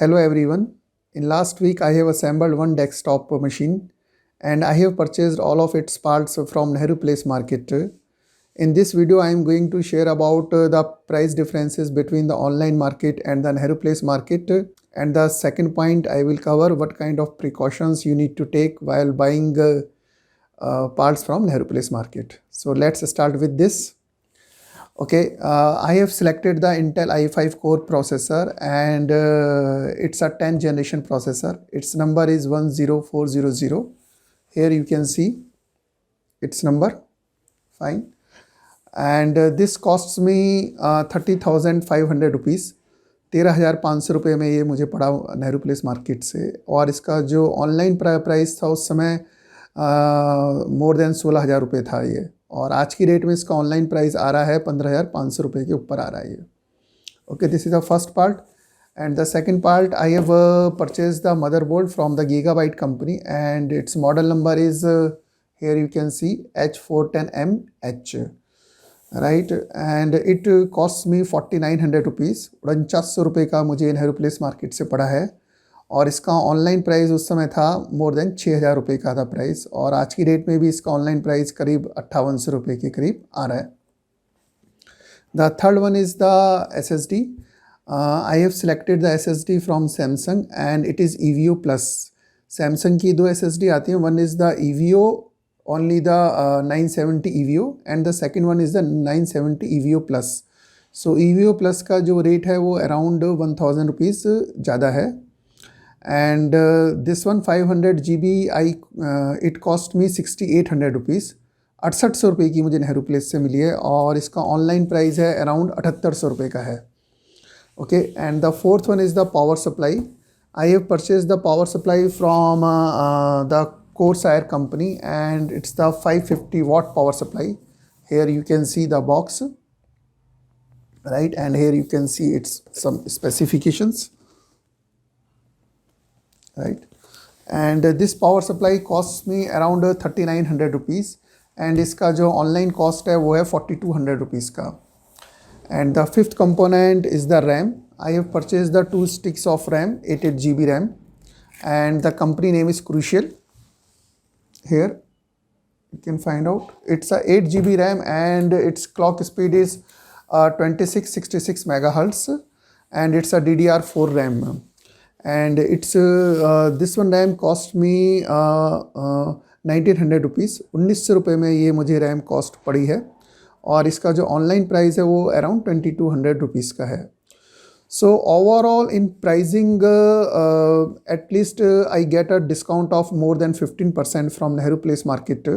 Hello everyone. In last week I have assembled one desktop machine and I have purchased all of its parts from Nehru Place market. In this video I am going to share about the price differences between the online market and the Nehru Place market, and the second point I will cover what kind of precautions you need to take while buying parts from Nehru Place market. So let's start with this. Okay, I have selected the Intel i5 core processor and it's a 10th generation processor. Its number is 10400. Here you can see its number. Fine. And this costs me 30,500 rupees. 13,500 रुपये में ये मुझे पड़ा Nehru place market से, और इसका जो online price था उस समय मोर देन 16,000 रुपये था ये, और आज की डेट में इसका ऑनलाइन प्राइस आ रहा है 15,500 रुपये के ऊपर आ रहा है ये. Okay, this is the first part. And the second part, I have purchase the motherboard from the gigabyte company and it's model number is here you can see H410MH, right. And it cost me 4,900 rupees. 4900 रुपये का मुझे Nehru place market से पड़ा है, और इसका online price उस समय था मोर देन 6,000 रुपये का था प्राइस, और आज की डेट में भी इसका ऑनलाइन प्राइस करीब 5800 रुपये के करीब आ रहा है. The third one is the SSD. I have selected the SSD from Samsung and it is EVO plus. Samsung की 2 SSD आती हैं. One is the EVO, only the 970 EVO, and the second one is the 970 EVO plus. So EVO plus का जो rate है वो around 1,000 rupees ज़्यादा है. And this one 500 GB it cost me 6,800 rupees. 6,800 रुपये की मुझे नेहरू प्लेस से मिली है, और इसका ऑनलाइन प्राइस है अराउंड 7,800 रुपये का है. Okay, and the fourth one is the power supply. I have purchase the power supply from the Corsair company and it's the 550 watt power supply. Here you can see the box, right, and here you can see its some specifications, right. And this power supply costs me around 3,900 rupees, and इसका जो online cost है वो है 4,200 rupees का. And the fifth component is the RAM. I have purchased the 2 sticks of RAM, 88 GB RAM, and the company name is Crucial. Here you can find out it's a 8 GB RAM and its clock speed is 2666 megahertz, and it's a DDR4 RAM, and it's this one RAM cost me 1,900 rupees. 1,900 रुपये में ये मुझे RAM cost पड़ी है, और इसका जो online price है वो अराउंड 2,200 रुपीज़ का है. So overall in pricing, at least I get a discount of more than 15% from Nehru Place market,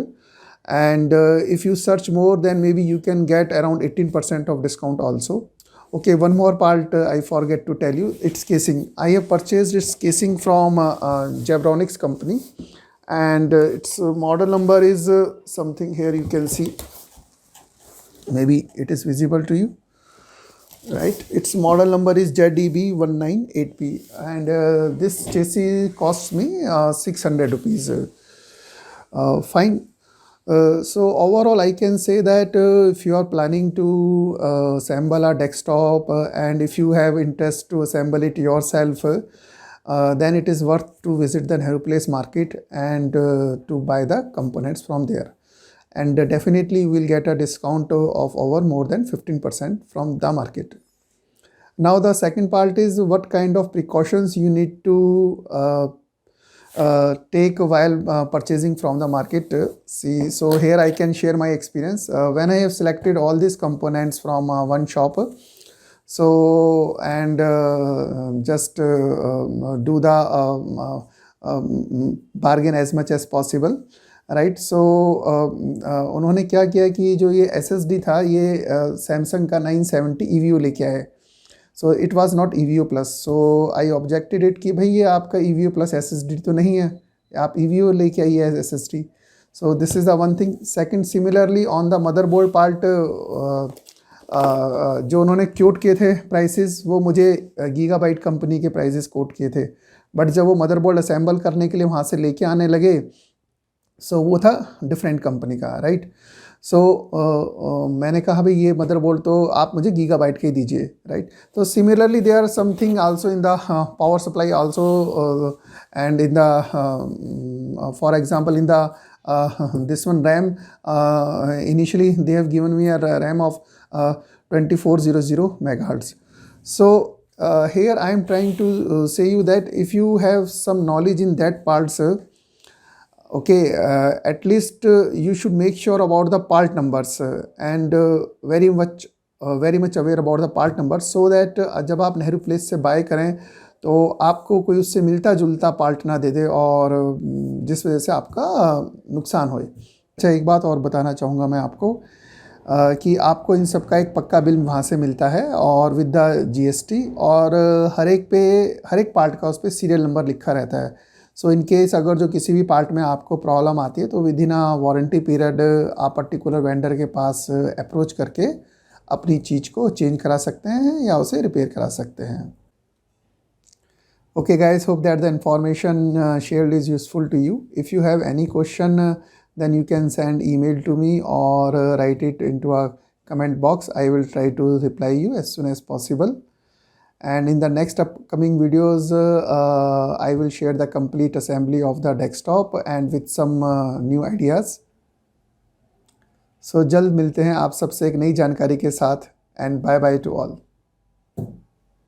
and if you search more then maybe you can get around 18% of discount also. Okay, one more part I forget to tell you, it's casing. I have purchased its casing from Jabronics company, and its model number is something here you can see, maybe it is visible to you. Right, its model number is ZEB198P, and this chassis costs me 600 rupees. Fine. So overall I can say that if you are planning to assemble a desktop and if you have interest to assemble it yourself, then it is worth to visit the Nehru Place market and to buy the components from there, and definitely you will get a discount of over more than 15% from the market. Now the second part is what kind of precautions you need to take while purchasing from the market. See, so here I can share my experience. When I have selected all these components from one shop, so and just do the bargain as much as possible, right. So उन्होंने क्या किया कि जो ये SSD था ये Samsung का 970 EVO लेके आए. So it was not EVO plus. So I objected it कि भाई ये आपका EVO प्लस SSD तो नहीं है, आप EVO लेके आइए SSD. So this is the one thing. Second, similarly on the motherboard part जो उन्होंने कोट किए थे प्राइसेस, वो मुझे गीगाबाइट कंपनी के प्राइसेस कोट किए थे, बट जब वो मदरबोर्ड असेंबल करने के लिए वहाँ से लेके आने लगे, सो वो था डिफरेंट कंपनी का, राइट. सो मैंने कहा भाई ये मदरबोर्ड तो आप मुझे गीगाबाइट के दीजिए, राइट. तो similarly they are something also in the power supply also, and in the for example in the this one RAM, initially they have given me a RAM of 2400 megahertz. So here I am trying to say you that if you have some knowledge in that parts, okay, at least you should make sure about the part numbers, and very much aware about the part numbers, so that जब आप Nehru place से bye करें तो आपको कोई उससे मिलता जुलता पार्ट ना दे दे और जिस वजह से आपका नुकसान होए. अच्छा, एक बात और बताना चाहूँगा मैं आपको कि आपको इन सब का एक पक्का बिल वहाँ से मिलता है और विद द जीएसटी, और हर एक पार्ट का उस पर सीरियल नंबर लिखा रहता है. सो इन केस अगर जो किसी भी पार्ट में आपको प्रॉब्लम आती है तो with in a warranty period आप पर्टिकुलर वेंडर के पास अप्रोच करके अपनी चीज़ को चेंज करा सकते हैं या उसे रिपेयर करा सकते हैं. Okay guys, hope that the information shared is useful to you. If you have any question, then you can send email to me or write it into a comment box. I will try to reply you as soon as possible. And in the next upcoming videos, I will share the complete assembly of the desktop and with some new ideas. So जल्द मिलते हैं आप सबसे एक नई जानकारी के साथ, and bye bye to all.